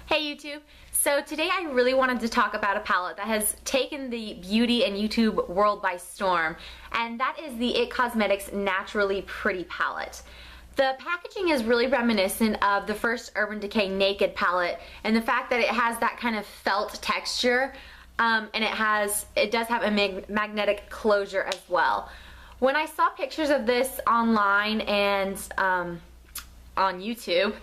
Hey YouTube! So today I really wanted to talk about a palette that has taken the beauty and YouTube world by storm, and that is the IT Cosmetics Naturally Pretty palette. The packaging is really reminiscent of the first Urban Decay Naked palette, and the fact that it has that kind of felt texture, and it does have a magnetic closure as well. When I saw pictures of this online and on YouTube,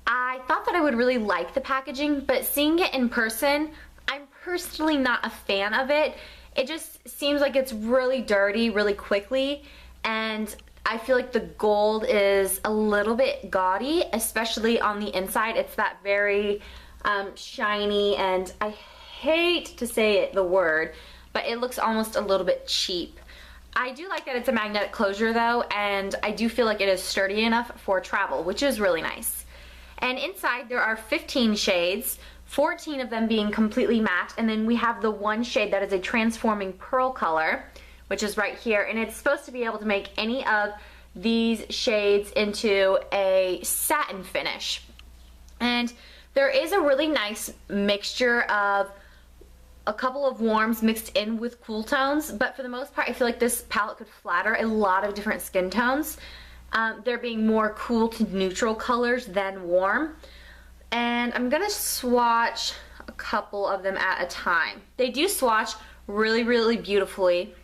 I thought that I would really like the packaging, but seeing it in person, I'm personally not a fan of it. It just seems like it's really dirty really quickly, and I feel like the gold is a little bit gaudy, especially on the inside. It's that very shiny, and I hate to say it, the word, but it looks almost a little bit cheap. I do like that it's a magnetic closure though, and I do feel like it is sturdy enough for travel, which is really nice. And inside there are 15 shades, 14 of them being completely matte, and then we have the one shade that is a transforming pearl color, which is right here, and it's supposed to be able to make any of these shades into a satin finish. And there is a really nice mixture of a couple of warms mixed in with cool tones, but for the most part I feel like this palette could flatter a lot of different skin tones. There being more cool to neutral colors than warm. And I'm gonna swatch a couple of them at a time. They do swatch really, really beautifully.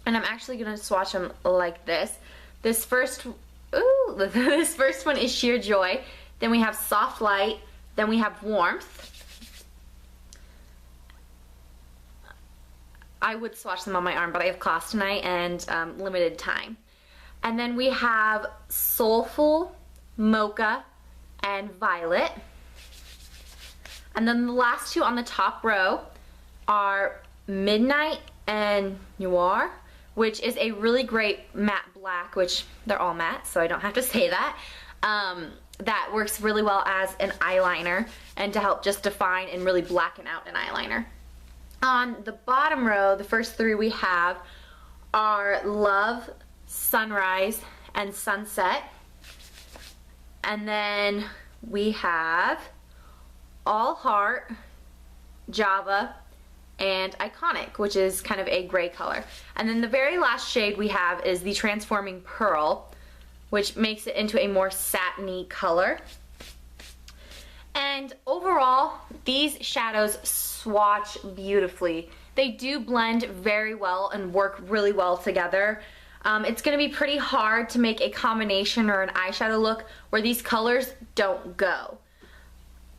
And I'm actually gonna swatch them like this. This first one is Sheer Joy. Then we have Soft Light. Then we have Warmth. I would swatch them on my arm, but I have class tonight and limited time. And then we have Soulful, Mocha, and Violet. And then the last two on the top row are Midnight and Noir, which is a really great matte black, which they're all matte, so I don't have to say that. That works really well as an eyeliner and to help just define and really blacken out an eyeliner. On the bottom row, the first three we have are Love, Sunrise, and Sunset. And then we have All Heart, Java, and Iconic, which is kind of a gray color. And then the very last shade we have is the Transforming Pearl, which makes it into a more satiny color. And overall, these shadows swatch beautifully. They do blend very well and work really well together. It's going to be pretty hard to make a combination or an eyeshadow look where these colors don't go.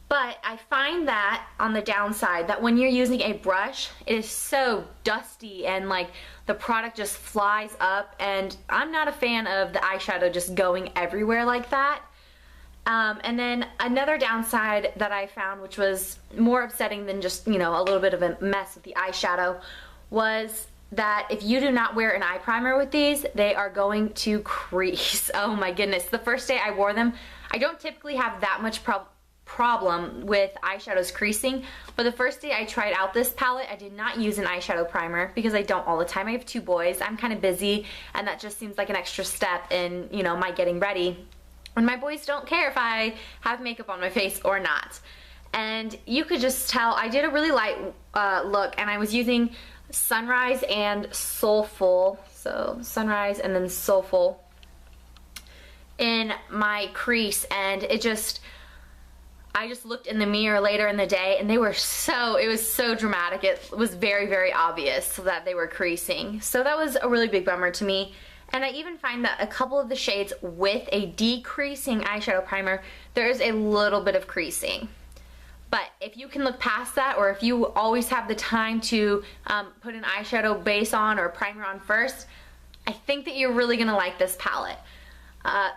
But I find that on the downside, that when you're using a brush, it is so dusty and like the product just flies up, and I'm not a fan of the eyeshadow just going everywhere like that. And then another downside that I found, which was more upsetting than just, you know, a little bit of a mess with the eyeshadow, was that if you do not wear an eye primer with these, they are going to crease. Oh my goodness. The first day I wore them, I don't typically have that much problem with eyeshadows creasing, but the first day I tried out this palette, I did not use an eyeshadow primer because I don't all the time. I have two boys, I'm kind of busy, and that just seems like an extra step in, you know, my getting ready. And my boys don't care if I have makeup on my face or not. And you could just tell I did a really light look, and I was using Sunrise and Soulful, so Sunrise and then Soulful in my crease, and I just looked in the mirror later in the day, and it was so dramatic. It was very, very obvious that they were creasing. So that was a really big bummer to me. And I even find that a couple of the shades with a decreasing eyeshadow primer, there is a little bit of creasing. But if you can look past that, or if you always have the time to put an eyeshadow base on or primer on first, I think that you're really gonna like this palette.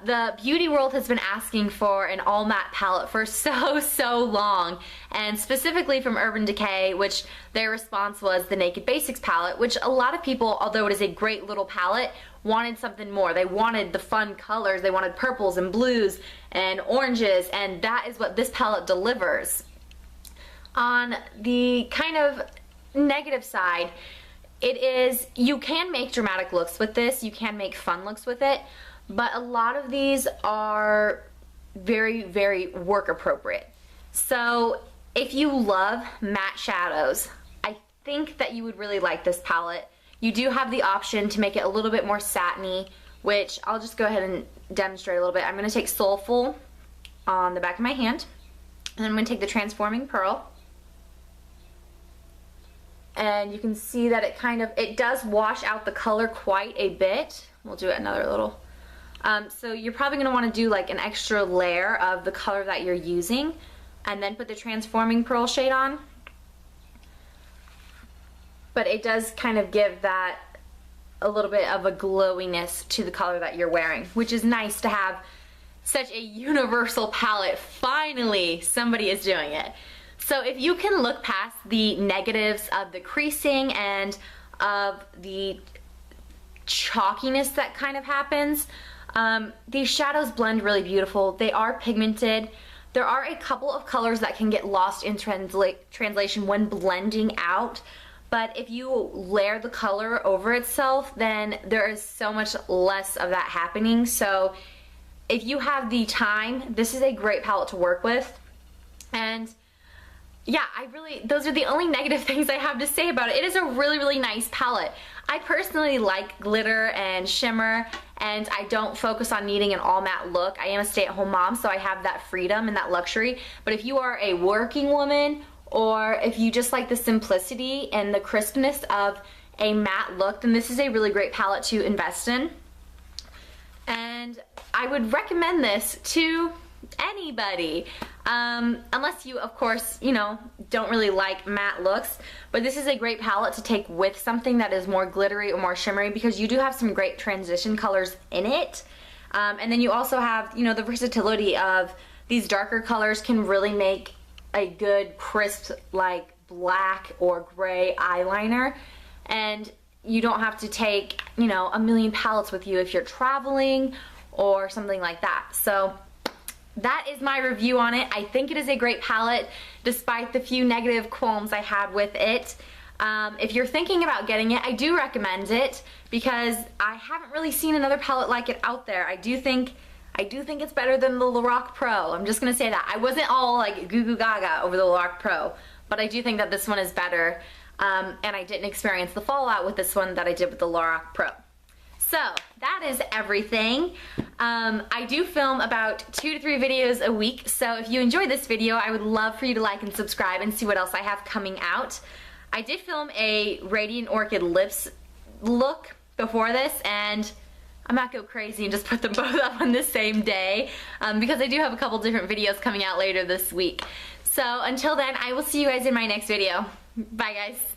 The beauty world has been asking for an all matte palette for so long, and specifically from Urban Decay, which their response was the Naked Basics palette, which a lot of people, although it is a great little palette, wanted something more. They wanted the fun colors, they wanted purples and blues and oranges, and that is what this palette delivers. On the kind of negative side, you can make dramatic looks with this, you can make fun looks with it, but a lot of these are very, very work appropriate. So if you love matte shadows, I think that you would really like this palette. You do have the option to make it a little bit more satiny, which I'll just go ahead and demonstrate a little bit. I'm going to take Soulful on the back of my hand, and then I'm going to take the Transforming Pearl. And you can see that it does wash out the color quite a bit. We'll do another little. So you're probably going to want to do like an extra layer of the color that you're using, and then put the Transforming Pearl shade on. But it does kind of give that a little bit of a glowiness to the color that you're wearing, which is nice to have such a universal palette. Finally, somebody is doing it. So if you can look past the negatives of the creasing and of the chalkiness that kind of happens, these shadows blend really beautiful. They are pigmented. There are a couple of colors that can get lost in translation when blending out, but if you layer the color over itself, then there is so much less of that happening. So if you have the time, this is a great palette to work with. And yeah, those are the only negative things I have to say about it. It is a really, really nice palette. I personally like glitter and shimmer, and I don't focus on needing an all matte look. I am a stay-at-home mom, so I have that freedom and that luxury. But if you are a working woman, or if you just like the simplicity and the crispness of a matte look, then this is a really great palette to invest in. And I would recommend this to anybody, unless you, of course, you know, don't really like matte looks. But this is a great palette to take with something that is more glittery or more shimmery, because you do have some great transition colors in it. And then you also have, you know, the versatility of these darker colors can really make a good crisp like black or gray eyeliner, and you don't have to take, you know, a million palettes with you if you're traveling or something like that. So that is my review on it. I think it is a great palette despite the few negative qualms I had with it. If you're thinking about getting it, I do recommend it because I haven't really seen another palette like it out there. I do think it's better than the Lorac Pro. I'm just gonna say that. I wasn't all like goo goo gaga over the Lorac Pro, but I do think that this one is better. And I didn't experience the fallout with this one that I did with the Lorac Pro. So that is everything. I do film about 2 to 3 videos a week, so if you enjoyed this video, I would love for you to like and subscribe and see what else I have coming out. I did film a Radiant Orchid lips look before this, and I might go crazy and just put them both up on the same day, because I do have a couple different videos coming out later this week. So until then, I will see you guys in my next video. Bye guys.